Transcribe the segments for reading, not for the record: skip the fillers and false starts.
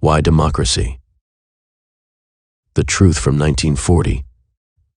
Why democracy? The truth from 1940.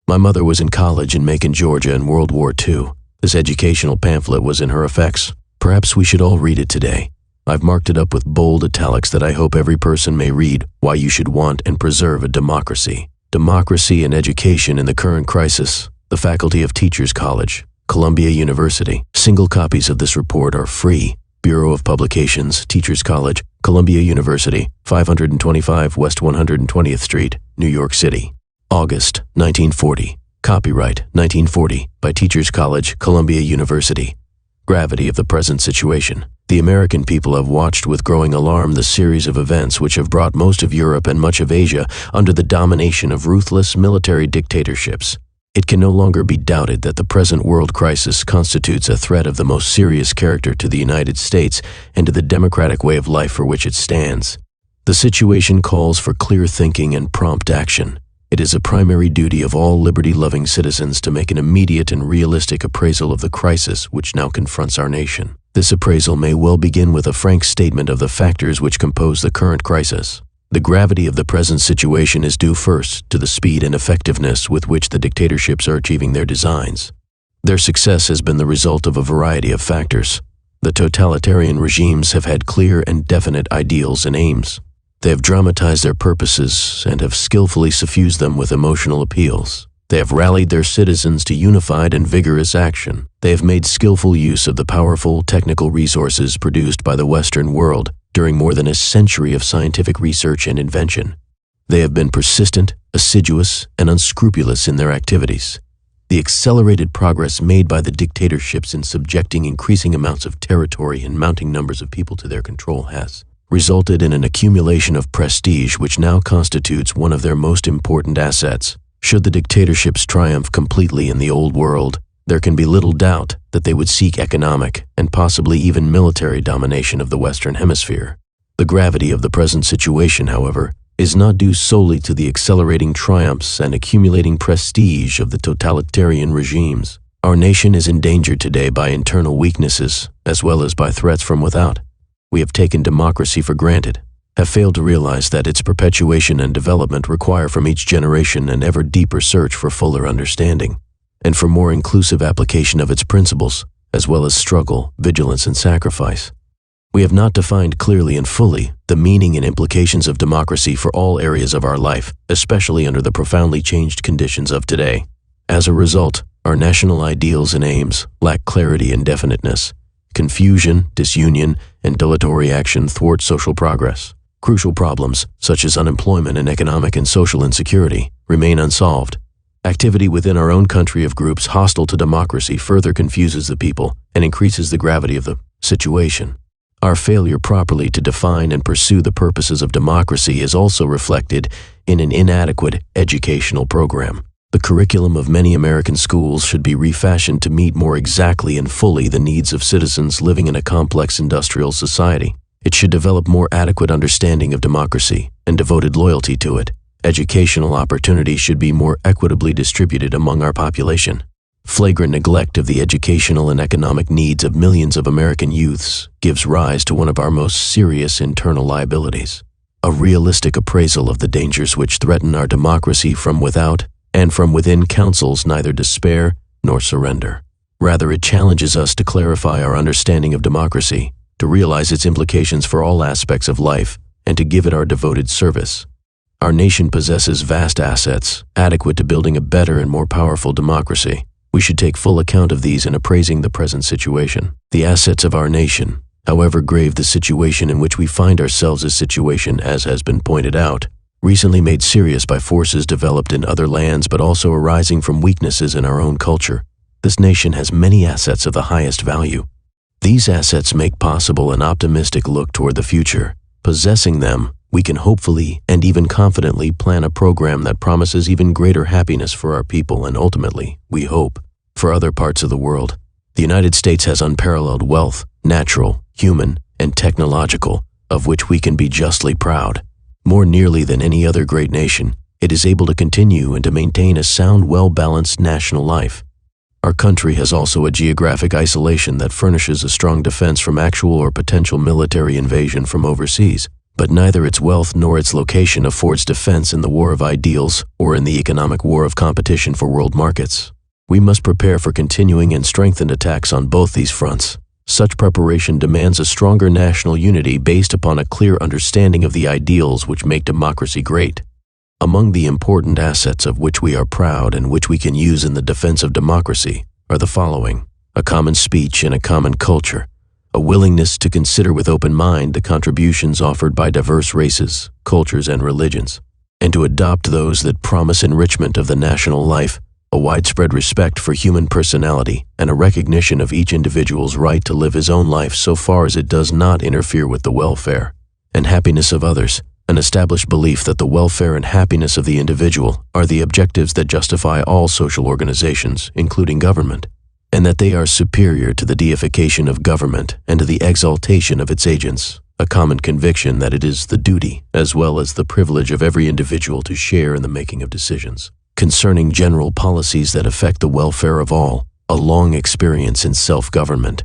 My mother was in college in Macon, Georgia in World War II. This educational pamphlet was in her effects. Perhaps we should all read it today. I've marked it up with bold italics that I hope every person may read. Why you should want and preserve a democracy. Democracy and education in the current crisis. The Faculty of Teachers College, Columbia University. Single copies of this report are free. Bureau of Publications, Teachers College, Columbia University, 525 West 120th Street, New York City. August 1940. Copyright 1940 by Teachers College, Columbia University. Gravity of the present situation. The American people have watched with growing alarm the series of events which have brought most of Europe and much of Asia under the domination of ruthless military dictatorships. It can no longer be doubted that the present world crisis constitutes a threat of the most serious character to the United States and to the democratic way of life for which it stands. The situation calls for clear thinking and prompt action. It is a primary duty of all liberty-loving citizens to make an immediate and realistic appraisal of the crisis which now confronts our nation. This appraisal may well begin with a frank statement of the factors which compose the current crisis. The gravity of the present situation is due first to the speed and effectiveness with which the dictatorships are achieving their designs. Their success has been the result of a variety of factors. The totalitarian regimes have had clear and definite ideals and aims. They have dramatized their purposes and have skillfully suffused them with emotional appeals. They have rallied their citizens to unified and vigorous action. They have made skillful use of the powerful technical resources produced by the Western world during more than a century of scientific research and invention. They have been persistent, assiduous, and unscrupulous in their activities. The accelerated progress made by the dictatorships in subjecting increasing amounts of territory and mounting numbers of people to their control has resulted in an accumulation of prestige which now constitutes one of their most important assets. Should the dictatorships triumph completely in the old world, there can be little doubt that they would seek economic and possibly even military domination of the Western Hemisphere. The gravity of the present situation, however, is not due solely to the accelerating triumphs and accumulating prestige of the totalitarian regimes. Our nation is endangered today by internal weaknesses as well as by threats from without. We have taken democracy for granted, have failed to realize that its perpetuation and development require from each generation an ever deeper search for fuller understanding and for more inclusive application of its principles, as well as struggle, vigilance, and sacrifice. We have not defined clearly and fully the meaning and implications of democracy for all areas of our life, especially under the profoundly changed conditions of today. As a result, our national ideals and aims lack clarity and definiteness. Confusion, disunion, and dilatory action thwart social progress. Crucial problems, such as unemployment and economic and social insecurity, remain unsolved. Activity within our own country of groups hostile to democracy further confuses the people and increases the gravity of the situation. Our failure properly to define and pursue the purposes of democracy is also reflected in an inadequate educational program. The curriculum of many American schools should be refashioned to meet more exactly and fully the needs of citizens living in a complex industrial society. It should develop more adequate understanding of democracy and devoted loyalty to it. Educational opportunities should be more equitably distributed among our population. Flagrant neglect of the educational and economic needs of millions of American youths gives rise to one of our most serious internal liabilities. A realistic appraisal of the dangers which threaten our democracy from without and from within counsels neither despair nor surrender. Rather, it challenges us to clarify our understanding of democracy, to realize its implications for all aspects of life, and to give it our devoted service. Our nation possesses vast assets, adequate to building a better and more powerful democracy. We should take full account of these in appraising the present situation. The assets of our nation, however grave the situation in which we find ourselves, as has been pointed out, recently made serious by forces developed in other lands but also arising from weaknesses in our own culture. This nation has many assets of the highest value. These assets make possible an optimistic look toward the future. Possessing them, we can hopefully and even confidently plan a program that promises even greater happiness for our people and ultimately, we hope, for other parts of the world. The United States has unparalleled wealth, natural, human, and technological, of which we can be justly proud. More nearly than any other great nation, it is able to continue and to maintain a sound, well-balanced national life. Our country has also a geographic isolation that furnishes a strong defense from actual or potential military invasion from overseas. but neither its wealth nor its location affords defense in the war of ideals or in the economic war of competition for world markets. We must prepare for continuing and strengthened attacks on both these fronts. Such preparation demands a stronger national unity based upon a clear understanding of the ideals which make democracy great. Among the important assets of which we are proud and which we can use in the defense of democracy are the following: a common speech and a common culture, a willingness to consider with open mind the contributions offered by diverse races, cultures, and religions, and to adopt those that promise enrichment of the national life, a widespread respect for human personality, and a recognition of each individual's right to live his own life so far as it does not interfere with the welfare and happiness of others, an established belief that the welfare and happiness of the individual are the objectives that justify all social organizations, including government, and that they are superior to the deification of government and to the exaltation of its agents, a common conviction that it is the duty as well as the privilege of every individual to share in the making of decisions concerning general policies that affect the welfare of all, a long experience in self-government,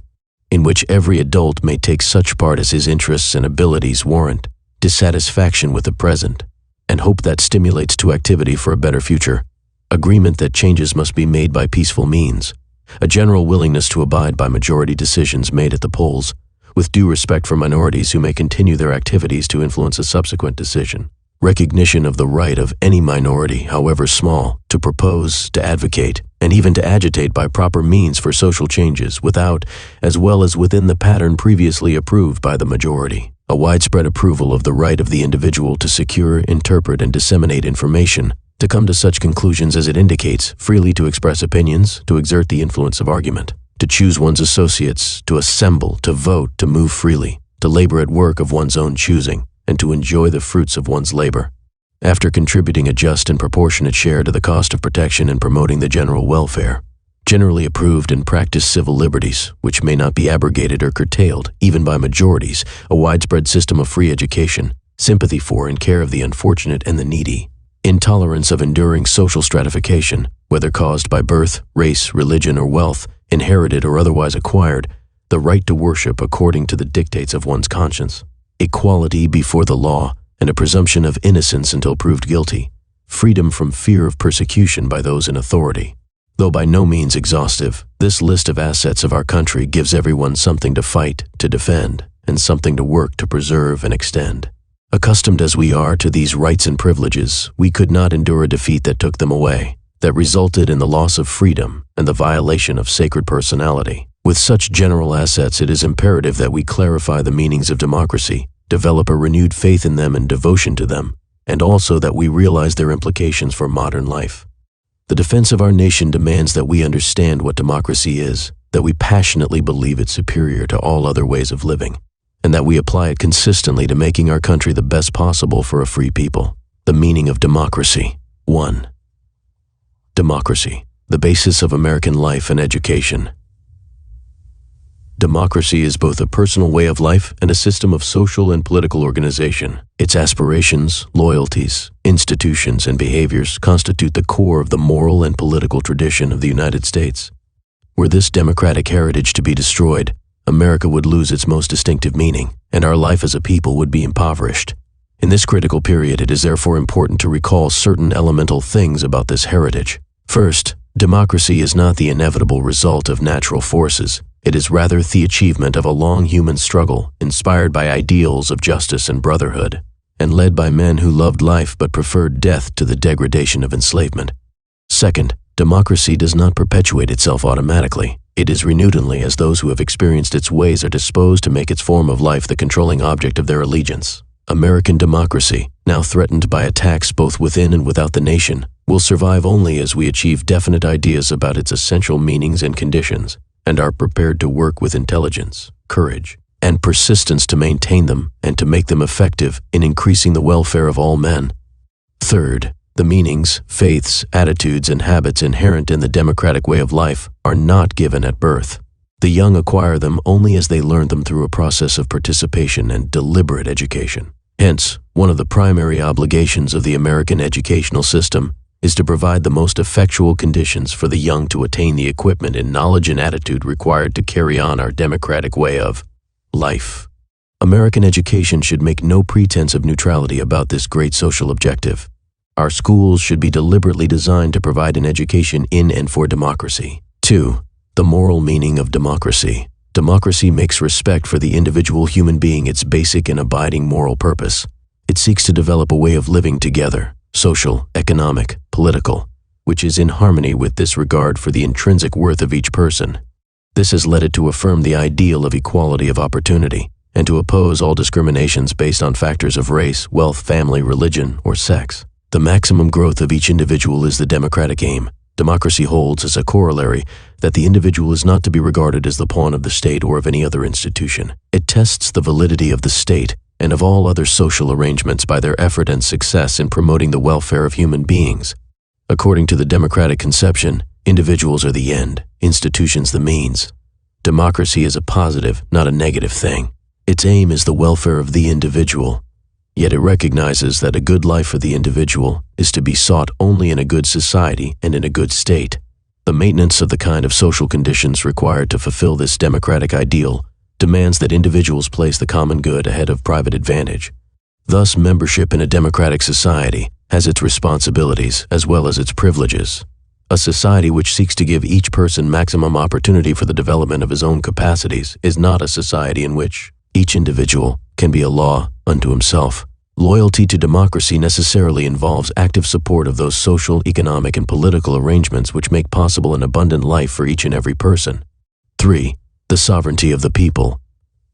in which every adult may take such part as his interests and abilities warrant, dissatisfaction with the present, and hope that stimulates to activity for a better future, agreement that changes must be made by peaceful means, a general willingness to abide by majority decisions made at the polls, with due respect for minorities who may continue their activities to influence a subsequent decision, recognition of the right of any minority, however small, to propose, to advocate, and even to agitate by proper means for social changes without, as well as within the pattern previously approved by the majority, a widespread approval of the right of the individual to secure, interpret, and disseminate information, to come to such conclusions as it indicates, freely to express opinions, to exert the influence of argument, to choose one's associates, to assemble, to vote, to move freely, to labor at work of one's own choosing, and to enjoy the fruits of one's labor, after contributing a just and proportionate share to the cost of protection and promoting the general welfare. Generally approved and practiced civil liberties, which may not be abrogated or curtailed, even by majorities, a widespread system of free education, sympathy for and care of the unfortunate and the needy, intolerance of enduring social stratification, whether caused by birth, race, religion, or wealth, inherited or otherwise acquired, the right to worship according to the dictates of one's conscience, equality before the law, and a presumption of innocence until proved guilty, freedom from fear of persecution by those in authority. Though by no means exhaustive, this list of assets of our country gives everyone something to fight, to defend, and something to work to preserve and extend. Accustomed as we are to these rights and privileges, we could not endure a defeat that took them away, that resulted in the loss of freedom and the violation of sacred personality. With such general assets, it is imperative that we clarify the meanings of democracy, develop a renewed faith in them and devotion to them, and also that we realize their implications for modern life. The defense of our nation demands that we understand what democracy is, that we passionately believe it superior to all other ways of living, and that we apply it consistently to making our country the best possible for a free people. The meaning of democracy. 1. Democracy, the basis of American life and education. Democracy is both a personal way of life and a system of social and political organization. Its aspirations, loyalties, institutions, and behaviors constitute the core of the moral and political tradition of the United States. Were this democratic heritage to be destroyed, America would lose its most distinctive meaning, and our life as a people would be impoverished. In this critical period, it is therefore important to recall certain elemental things about this heritage. First, democracy is not the inevitable result of natural forces. It is rather the achievement of a long human struggle, inspired by ideals of justice and brotherhood, and led by men who loved life but preferred death to the degradation of enslavement. Second, democracy does not perpetuate itself automatically. It is renewed only as those who have experienced its ways are disposed to make its form of life the controlling object of their allegiance. American democracy, now threatened by attacks both within and without the nation, will survive only as we achieve definite ideas about its essential meanings and conditions, and are prepared to work with intelligence, courage, and persistence to maintain them and to make them effective in increasing the welfare of all men. Third, the meanings, faiths, attitudes, and habits inherent in the democratic way of life are not given at birth. The young acquire them only as they learn them through a process of participation and deliberate education. Hence, one of the primary obligations of the American educational system is to provide the most effectual conditions for the young to attain the equipment in knowledge and attitude required to carry on our democratic way of life. American education should make no pretense of neutrality about this great social objective. Our schools should be deliberately designed to provide an education in and for democracy. 2. The moral meaning of democracy. Democracy makes respect for the individual human being its basic and abiding moral purpose. It seeks to develop a way of living together, social, economic, political, which is in harmony with this regard for the intrinsic worth of each person. This has led it to affirm the ideal of equality of opportunity and to oppose all discriminations based on factors of race, wealth, family, religion, or sex. The maximum growth of each individual is the democratic aim. Democracy holds as a corollary that the individual is not to be regarded as the pawn of the state or of any other institution. It tests the validity of the state and of all other social arrangements by their effort and success in promoting the welfare of human beings. According to the democratic conception, individuals are the end, institutions the means. Democracy is a positive, not a negative thing. Its aim is the welfare of the individual. Yet it recognizes that a good life for the individual is to be sought only in a good society and in a good state. The maintenance of the kind of social conditions required to fulfill this democratic ideal demands that individuals place the common good ahead of private advantage. Thus, membership in a democratic society has its responsibilities as well as its privileges. A society which seeks to give each person maximum opportunity for the development of his own capacities is not a society in which each individual can be a law unto himself. Loyalty to democracy necessarily involves active support of those social, economic, and political arrangements which make possible an abundant life for each and every person. 3. The sovereignty of the people.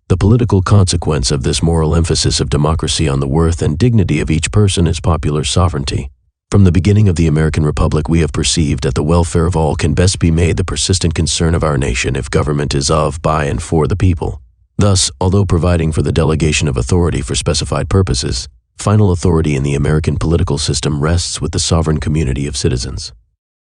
The political consequence of this moral emphasis of democracy on the worth and dignity of each person is popular sovereignty. From the beginning of the American Republic, we have perceived that the welfare of all can best be made the persistent concern of our nation if government is of, by, and for the people. Thus, although providing for the delegation of authority for specified purposes, final authority in the American political system rests with the sovereign community of citizens.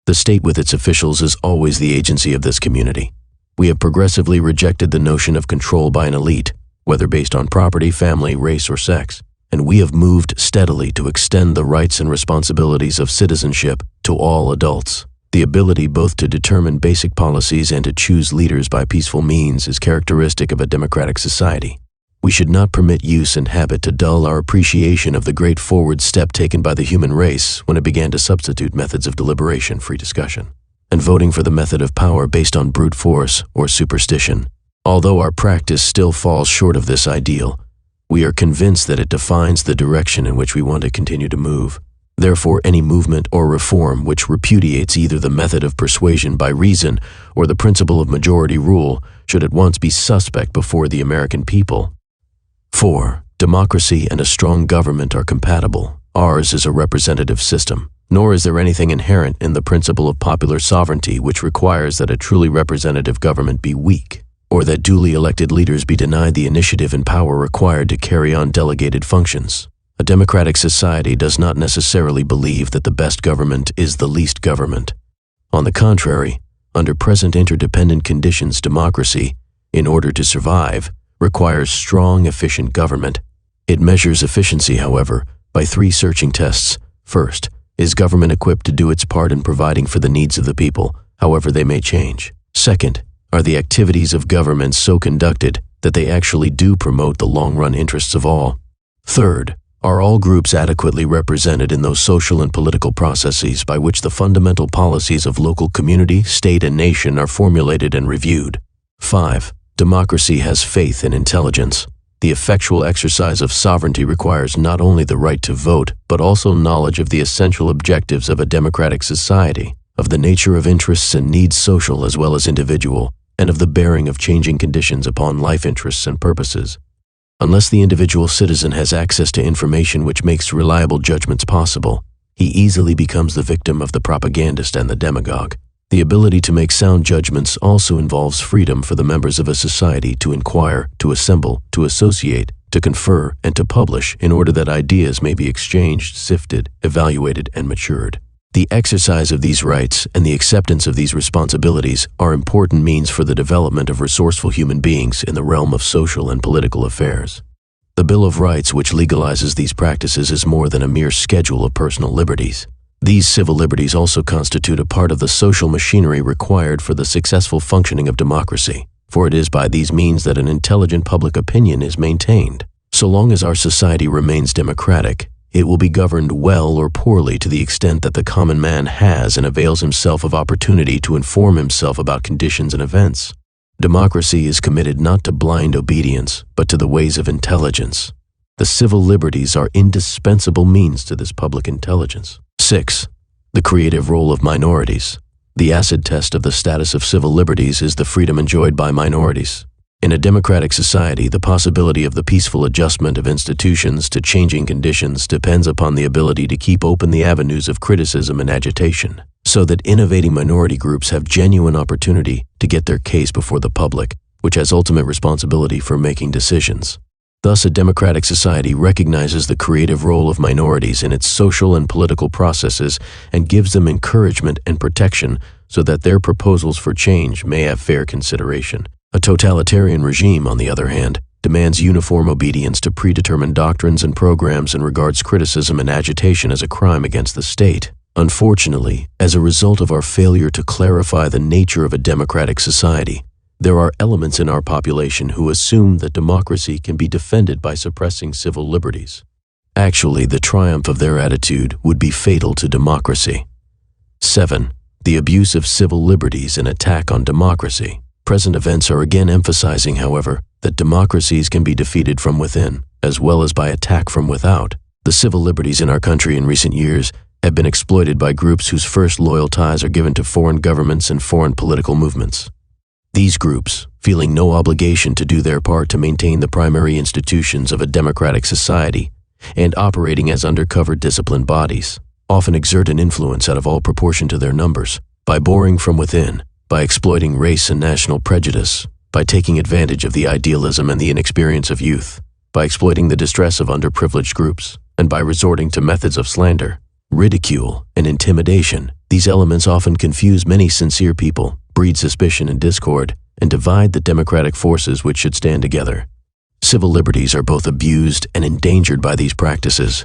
The state with its officials is always the agency of this community. We have progressively rejected the notion of control by an elite, whether based on property, family, race, or sex, and we have moved steadily to extend the rights and responsibilities of citizenship to all adults. The ability both to determine basic policies and to choose leaders by peaceful means is characteristic of a democratic society. We should not permit use and habit to dull our appreciation of the great forward step taken by the human race when it began to substitute methods of deliberation, free discussion, and voting for the method of power based on brute force or superstition. Although our practice still falls short of this ideal, we are convinced that it defines the direction in which we want to continue to move. Therefore, any movement or reform which repudiates either the method of persuasion by reason or the principle of majority rule should at once be suspect before the American people. 4. Democracy and a strong government are compatible. Ours is a representative system, nor is there anything inherent in the principle of popular sovereignty which requires that a truly representative government be weak, or that duly elected leaders be denied the initiative and power required to carry on delegated functions. A democratic society does not necessarily believe that the best government is the least government. On the contrary, under present interdependent conditions, democracy, in order to survive, requires strong, efficient government. It measures efficiency, however, by 3 searching tests. First, is government equipped to do its part in providing for the needs of the people, however they may change? Second, are the activities of government so conducted that they actually do promote the long-run interests of all? Third, are all groups adequately represented in those social and political processes by which the fundamental policies of local community, state, and nation are formulated and reviewed? 5. Democracy has faith in intelligence. The effectual exercise of sovereignty requires not only the right to vote, but also knowledge of the essential objectives of a democratic society, of the nature of interests and needs social as well as individual, and of the bearing of changing conditions upon life interests and purposes. Unless the individual citizen has access to information which makes reliable judgments possible, he easily becomes the victim of the propagandist and the demagogue. The ability to make sound judgments also involves freedom for the members of a society to inquire, to assemble, to associate, to confer, and to publish in order that ideas may be exchanged, sifted, evaluated, and matured. The exercise of these rights and the acceptance of these responsibilities are important means for the development of resourceful human beings in the realm of social and political affairs. The Bill of Rights, which legalizes these practices, is more than a mere schedule of personal liberties. These civil liberties also constitute a part of the social machinery required for the successful functioning of democracy. for it is by these means that an intelligent public opinion is maintained. So long as our society remains democratic, it will be governed well or poorly to the extent that the common man has and avails himself of opportunity to inform himself about conditions and events. Democracy is committed not to blind obedience, but to the ways of intelligence. The civil liberties are indispensable means to this public intelligence. 6. The creative role of minorities. The acid test of the status of civil liberties is the freedom enjoyed by minorities. In a democratic society, the possibility of the peaceful adjustment of institutions to changing conditions depends upon the ability to keep open the avenues of criticism and agitation, so that innovating minority groups have genuine opportunity to get their case before the public, which has ultimate responsibility for making decisions. Thus, a democratic society recognizes the creative role of minorities in its social and political processes and gives them encouragement and protection so that their proposals for change may have fair consideration. A totalitarian regime, on the other hand, demands uniform obedience to predetermined doctrines and programs and regards criticism and agitation as a crime against the state. Unfortunately, as a result of our failure to clarify the nature of a democratic society, there are elements in our population who assume that democracy can be defended by suppressing civil liberties. Actually, the triumph of their attitude would be fatal to democracy. 7. The abuse of civil liberties and attack on democracy. Present events are again emphasizing, however, that democracies can be defeated from within, as well as by attack from without. The civil liberties in our country in recent years have been exploited by groups whose first loyal ties are given to foreign governments and foreign political movements. These groups, feeling no obligation to do their part to maintain the primary institutions of a democratic society, and operating as undercover disciplined bodies, often exert an influence out of all proportion to their numbers, by boring from within, by exploiting race and national prejudice, by taking advantage of the idealism and the inexperience of youth, by exploiting the distress of underprivileged groups, and by resorting to methods of slander, ridicule, and intimidation. These elements often confuse many sincere people, breed suspicion and discord, and divide the democratic forces which should stand together. Civil liberties are both abused and endangered by these practices.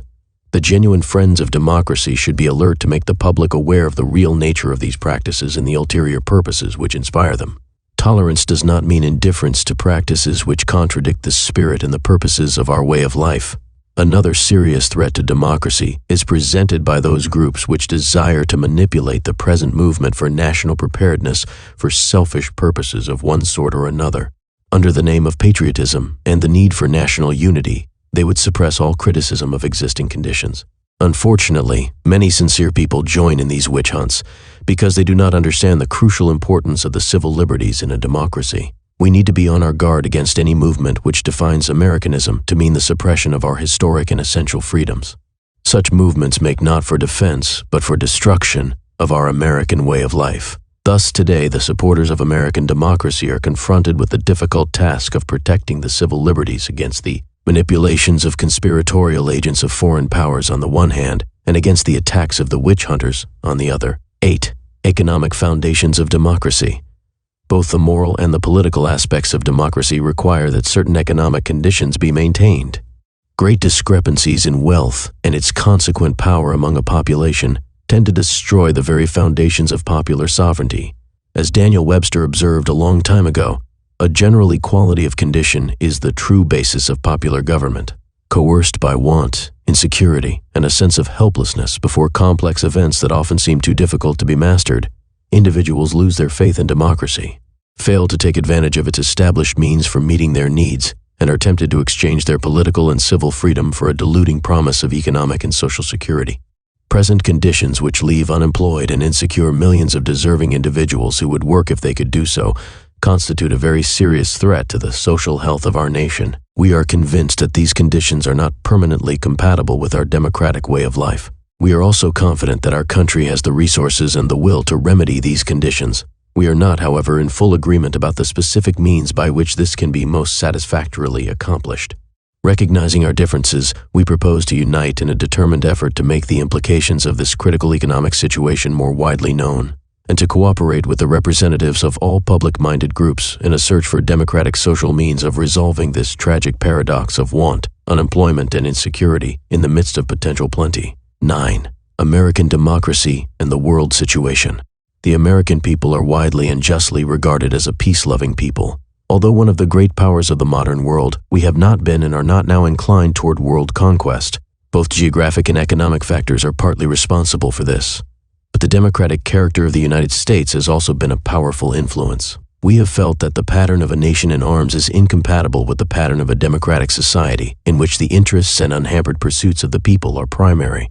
The genuine friends of democracy should be alert to make the public aware of the real nature of these practices and the ulterior purposes which inspire them. Tolerance does not mean indifference to practices which contradict the spirit and the purposes of our way of life. Another serious threat to democracy is presented by those groups which desire to manipulate the present movement for national preparedness for selfish purposes of one sort or another. Under the name of patriotism and the need for national unity, they would suppress all criticism of existing conditions. Unfortunately, many sincere people join in these witch hunts because they do not understand the crucial importance of the civil liberties in a democracy. We need to be on our guard against any movement which defines Americanism to mean the suppression of our historic and essential freedoms. Such movements make not for defense, but for destruction of our American way of life. Thus, today, the supporters of American democracy are confronted with the difficult task of protecting the civil liberties against the manipulations of conspiratorial agents of foreign powers on the one hand, and against the attacks of the witch hunters on the other. 8. Economic foundations of democracy. Both the moral and the political aspects of democracy require that certain economic conditions be maintained. Great discrepancies in wealth and its consequent power among a population tend to destroy the very foundations of popular sovereignty. As Daniel Webster observed a long time ago, a general equality of condition is the true basis of popular government. Coerced by want, insecurity, and a sense of helplessness before complex events that often seem too difficult to be mastered, individuals lose their faith in democracy, fail to take advantage of its established means for meeting their needs, and are tempted to exchange their political and civil freedom for a deluding promise of economic and social security. Present conditions which leave unemployed and insecure millions of deserving individuals who would work if they could do so constitute a very serious threat to the social health of our nation. We are convinced that these conditions are not permanently compatible with our democratic way of life. We are also confident that our country has the resources and the will to remedy these conditions. We are not, however, in full agreement about the specific means by which this can be most satisfactorily accomplished. Recognizing our differences, we propose to unite in a determined effort to make the implications of this critical economic situation more widely known, and to cooperate with the representatives of all public-minded groups in a search for democratic social means of resolving this tragic paradox of want, unemployment, and insecurity in the midst of potential plenty. 9. American democracy and the world situation. The American people are widely and justly regarded as a peace-loving people. Although one of the great powers of the modern world, we have not been and are not now inclined toward world conquest. Both geographic and economic factors are partly responsible for this. But the democratic character of the United States has also been a powerful influence. We have felt that the pattern of a nation in arms is incompatible with the pattern of a democratic society, in which the interests and unhampered pursuits of the people are primary.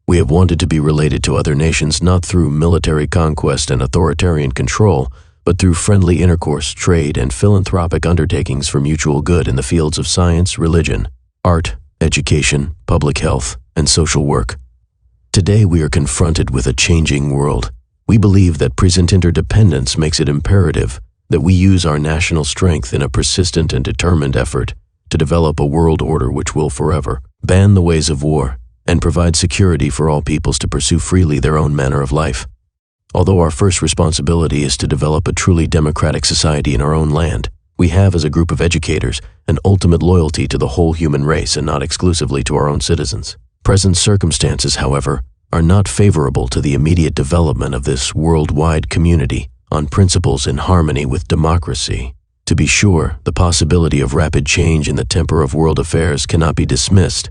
We have wanted to be related to other nations not through military conquest and authoritarian control, but through friendly intercourse, trade, and philanthropic undertakings for mutual good in the fields of science, religion, art, education, public health, and social work. Today we are confronted with a changing world. We believe that present interdependence makes it imperative that we use our national strength in a persistent and determined effort to develop a world order which will forever ban the ways of war and provide security for all peoples to pursue freely their own manner of life. Although our first responsibility is to develop a truly democratic society in our own land, we have, as a group of educators, an ultimate loyalty to the whole human race and not exclusively to our own citizens. Present circumstances, however, are not favorable to the immediate development of this worldwide community on principles in harmony with democracy. To be sure, the possibility of rapid change in the temper of world affairs cannot be dismissed,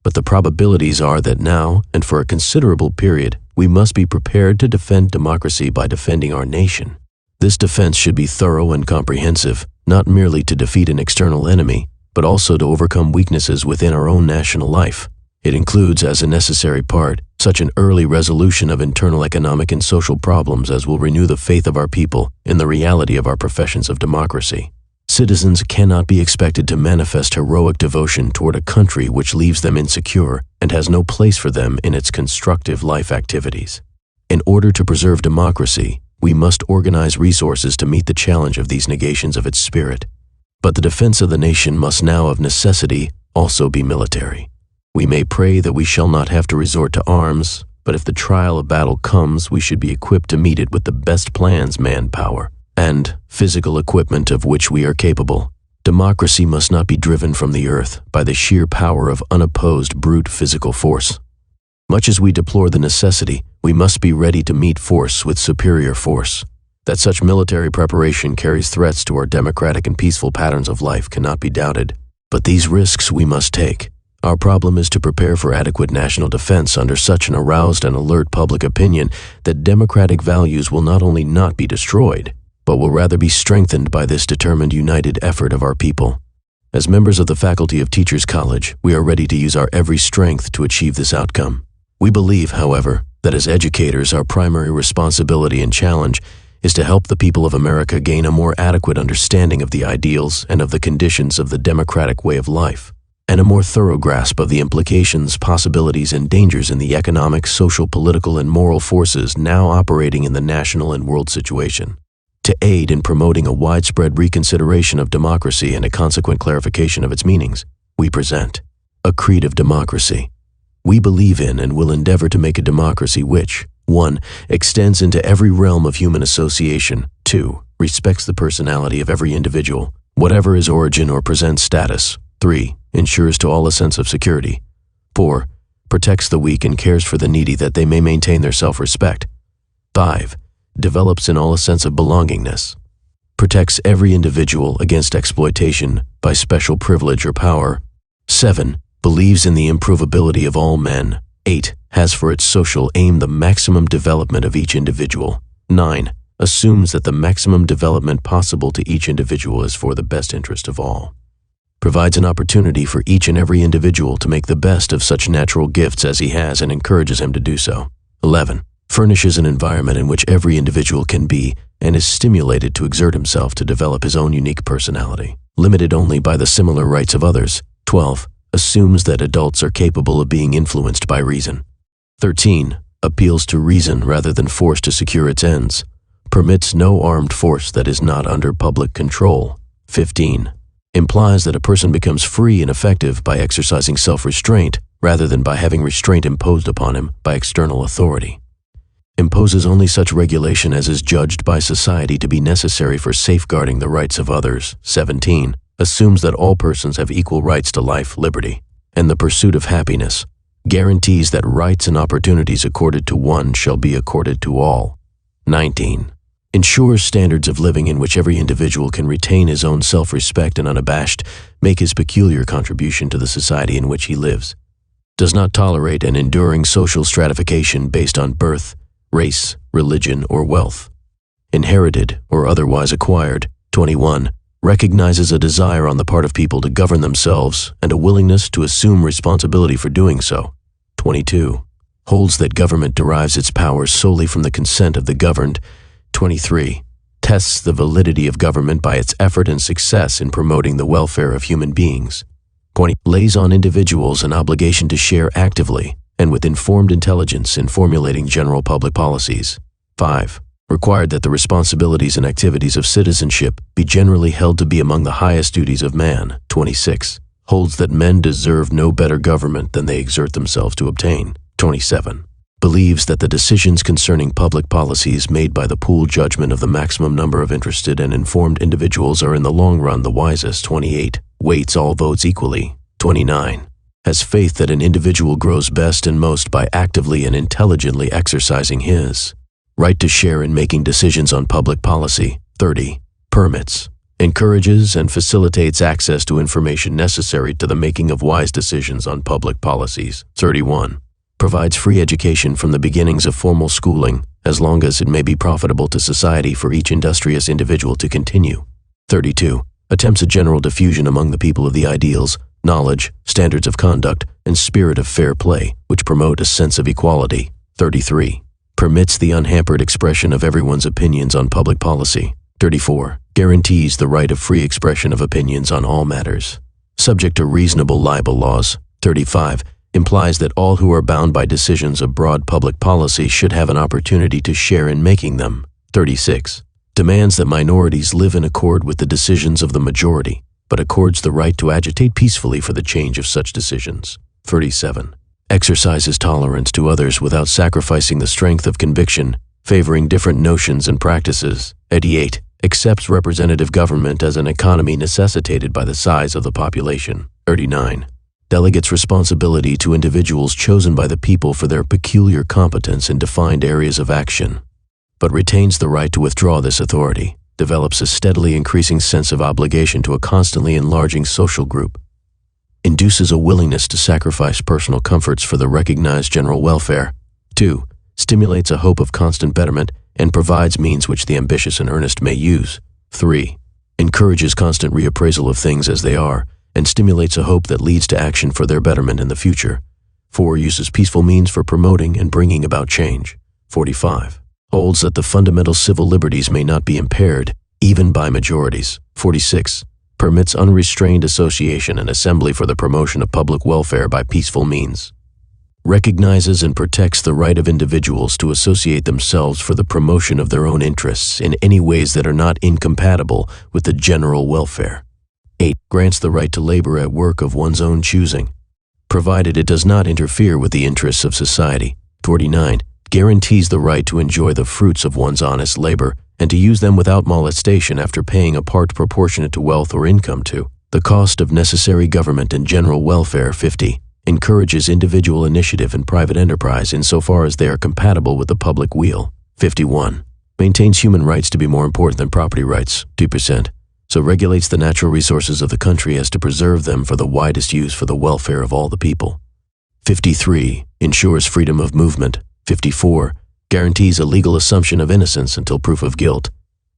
but the probabilities are that now, and for a considerable period, we must be prepared to defend democracy by defending our nation. This defense should be thorough and comprehensive, not merely to defeat an external enemy, but also to overcome weaknesses within our own national life. It includes, as a necessary part, such an early resolution of internal economic and social problems as will renew the faith of our people in the reality of our professions of democracy. Citizens cannot be expected to manifest heroic devotion toward a country which leaves them insecure and has no place for them in its constructive life activities. In order to preserve democracy, we must organize resources to meet the challenge of these negations of its spirit. But the defense of the nation must now of necessity also be military. We may pray that we shall not have to resort to arms, but if the trial of battle comes, we should be equipped to meet it with the best plans, manpower, and physical equipment of which we are capable. Democracy must not be driven from the earth by the sheer power of unopposed brute physical force. Much as we deplore the necessity, we must be ready to meet force with superior force. That such military preparation carries threats to our democratic and peaceful patterns of life cannot be doubted. But these risks we must take. Our problem is to prepare for adequate national defense under such an aroused and alert public opinion that democratic values will not only not be destroyed, but will rather be strengthened by this determined united effort of our people. As members of the faculty of Teachers College, we are ready to use our every strength to achieve this outcome. We believe, however, that as educators, our primary responsibility and challenge is to help the people of America gain a more adequate understanding of the ideals and of the conditions of the democratic way of life, and a more thorough grasp of the implications, possibilities, and dangers in the economic, social, political, and moral forces now operating in the national and world situation. To aid in promoting a widespread reconsideration of democracy and a consequent clarification of its meanings, we present a creed of democracy. We believe in and will endeavor to make a democracy which, 1. Extends into every realm of human association, 2. Respects the personality of every individual, whatever his origin or present status, 3. Ensures to all a sense of security, 4. Protects the weak and cares for the needy that they may maintain their self-respect, 5. Develops in all a sense of belongingness, protects every individual against exploitation by special privilege or power, 7. Believes in the improvability of all men, 8. Has for its social aim the maximum development of each individual, 9. Assumes that the maximum development possible to each individual is for the best interest of all, provides an opportunity for each and every individual to make the best of such natural gifts as he has and encourages him to do so, 11. Furnishes an environment in which every individual can be and is stimulated to exert himself to develop his own unique personality, limited only by the similar rights of others. 12. Assumes that adults are capable of being influenced by reason. 13. Appeals to reason rather than force to secure its ends. Permits no armed force that is not under public control. 15. Implies that a person becomes free and effective by exercising self-restraint rather than by having restraint imposed upon him by external authority. Imposes only such regulation as is judged by society to be necessary for safeguarding the rights of others. 17. Assumes that all persons have equal rights to life, liberty, and the pursuit of happiness. Guarantees that rights and opportunities accorded to one shall be accorded to all. 19. ensures standards of living in which every individual can retain his own self-respect and unabashed make his peculiar contribution to the society in which he lives. Does not tolerate an enduring social stratification based on birth, race, religion, or wealth. Inherited or otherwise acquired. 21. Recognizes a desire on the part of people to govern themselves and a willingness to assume responsibility for doing so. 22. Holds that government derives its powers solely from the consent of the governed. 23. Tests the validity of government by its effort and success in promoting the welfare of human beings. 20. Lays on individuals an obligation to share actively and with informed intelligence in formulating general public policies. 5. Required that the responsibilities and activities of citizenship be generally held to be among the highest duties of man. 26. Holds that men deserve no better government than they exert themselves to obtain. 27. Believes that the decisions concerning public policies made by the pooled judgment of the maximum number of interested and informed individuals are in the long run the wisest. 28. Weights all votes equally. 29. Has faith that an individual grows best and most by actively and intelligently exercising his right to share in making decisions on public policy. 30. Permits, encourages, and facilitates access to information necessary to the making of wise decisions on public policies. 31. Provides free education from the beginnings of formal schooling, as long as it may be profitable to society for each industrious individual to continue. 32. Attempts a general diffusion among the people of the ideals, knowledge, standards of conduct, and spirit of fair play, which promote a sense of equality. 33. Permits the unhampered expression of everyone's opinions on public policy. 34. Guarantees the right of free expression of opinions on all matters, subject to reasonable libel laws. 35. Implies that all who are bound by decisions of broad public policy should have an opportunity to share in making them. 36. Demands that minorities live in accord with the decisions of the majority, but accords the right to agitate peacefully for the change of such decisions. 37. Exercises tolerance to others without sacrificing the strength of conviction, favoring different notions and practices. 88. Accepts representative government as an economy necessitated by the size of the population. 39. Delegates responsibility to individuals chosen by the people for their peculiar competence in defined areas of action, but retains the right to withdraw this authority. Develops a steadily increasing sense of obligation to a constantly enlarging social group. Induces a willingness to sacrifice personal comforts for the recognized general welfare. 2. Stimulates a hope of constant betterment and provides means which the ambitious and earnest may use. 3. Encourages constant reappraisal of things as they are and stimulates a hope that leads to action for their betterment in the future. 4. Uses peaceful means for promoting and bringing about change. 45. Holds that the fundamental civil liberties may not be impaired, even by majorities. 46. Permits unrestrained association and assembly for the promotion of public welfare by peaceful means. Recognizes and protects the right of individuals to associate themselves for the promotion of their own interests in any ways that are not incompatible with the general welfare. 8. Grants the right to labor at work of one's own choosing, provided it does not interfere with the interests of society. 49. Guarantees the right to enjoy the fruits of one's honest labor and to use them without molestation after paying a part proportionate to wealth or income to the cost of necessary government and general welfare. 50. Encourages individual initiative and private enterprise insofar as they are compatible with the public weal. 51. Maintains human rights to be more important than property rights. 2%. So regulates the natural resources of the country as to preserve them for the widest use for the welfare of all the people. 53. Ensures freedom of movement. 54. Guarantees a legal assumption of innocence until proof of guilt,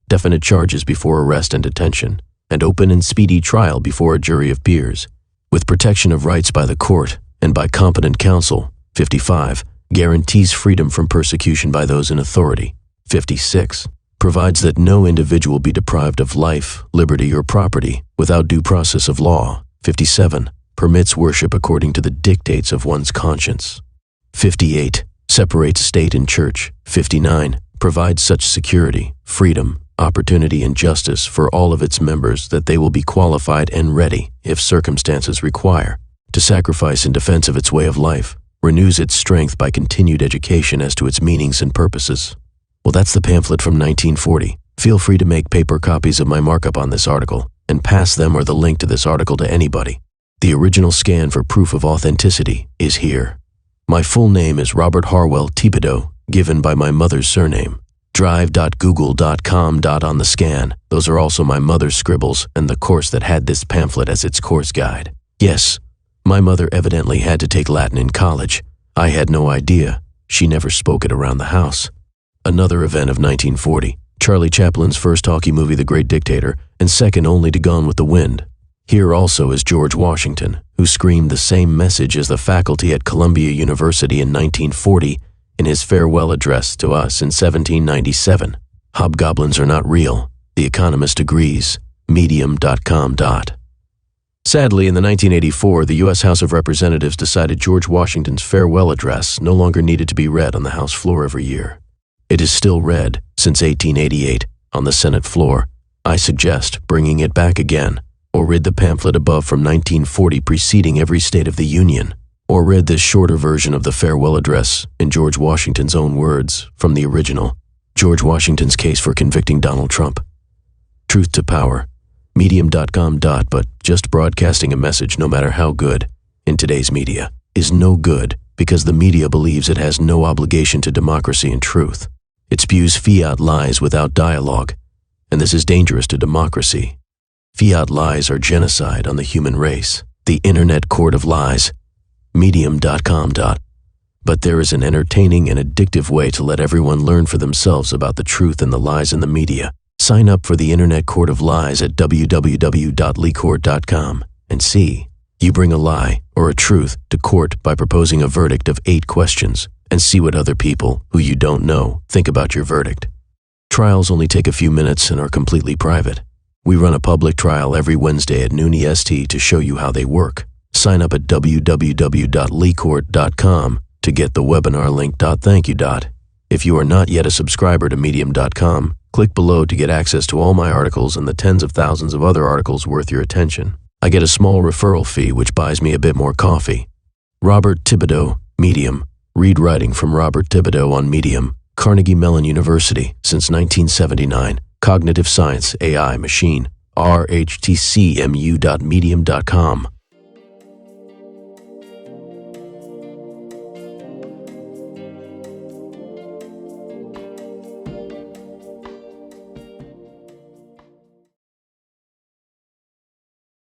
definite charges before arrest and detention, and open and speedy trial before a jury of peers, with protection of rights by the court and by competent counsel. 55. Guarantees freedom from persecution by those in authority. 56. Provides that no individual be deprived of life, liberty, or property without due process of law. 57. Permits worship according to the dictates of one's conscience. 58. Separates state and church. 59. Provides such security, freedom, opportunity, and justice for all of its members that they will be qualified and ready, if circumstances require, to sacrifice in defense of its way of life. Renews its strength by continued education as to its meanings and purposes. Well, that's the pamphlet from 1940. Feel free to make paper copies of my markup on this article and pass them or the link to this article to anybody. The original scan for proof of authenticity is here. My full name is Robert Harwell Thibodeau, given by my mother's surname. drive.google.com. On the scan. Those are also my mother's scribbles and the course that had this pamphlet as its course guide. Yes, my mother evidently had to take Latin in college. I had no idea. She never spoke it around the house. Another event of 1940. Charlie Chaplin's first talkie movie The Great Dictator, and second only to Gone with the Wind. Here also is George Washington, who screamed the same message as the faculty at Columbia University in 1940 in his farewell address to us in 1797. Hobgoblins are not real. The Economist agrees. Medium.com. Sadly, in the 1984, the U.S. House of Representatives decided George Washington's farewell address no longer needed to be read on the House floor every year. It is still read, since 1888, on the Senate floor. I suggest bringing it back again, or read the pamphlet above from 1940 preceding every state of the Union, or read this shorter version of the farewell address in George Washington's own words from the original. George Washington's case for convicting Donald Trump. Truth to power. Medium.com. But just broadcasting a message, no matter how good, in today's media, is no good because the media believes it has no obligation to democracy and truth. It spews fiat lies without dialogue, and this is dangerous to democracy. Fiat lies are genocide on the human race. The internet court of lies. Medium.com. But there is an entertaining and addictive way to let everyone learn for themselves about the truth and the lies in the media. Sign up for the Internet Court of Lies at www.lecourt.com and see. You bring a lie or a truth to court by proposing a verdict of 8 questions and see what other people, who you don't know, think about your verdict. Trials only take a few minutes and are completely private. We run a public trial every Wednesday at noon EST to show you how they work. Sign up at www.lecourt.com to get the webinar link. Thank you. If you are not yet a subscriber to Medium.com, click below to get access to all my articles and the tens of thousands of other articles worth your attention. I get a small referral fee which buys me a bit more coffee. Robert Thibodeau, Medium. Read writing from Robert Thibodeau on Medium. Carnegie Mellon University, since 1979. Cognitive Science, AI, Machine. rhtcmu.medium.com.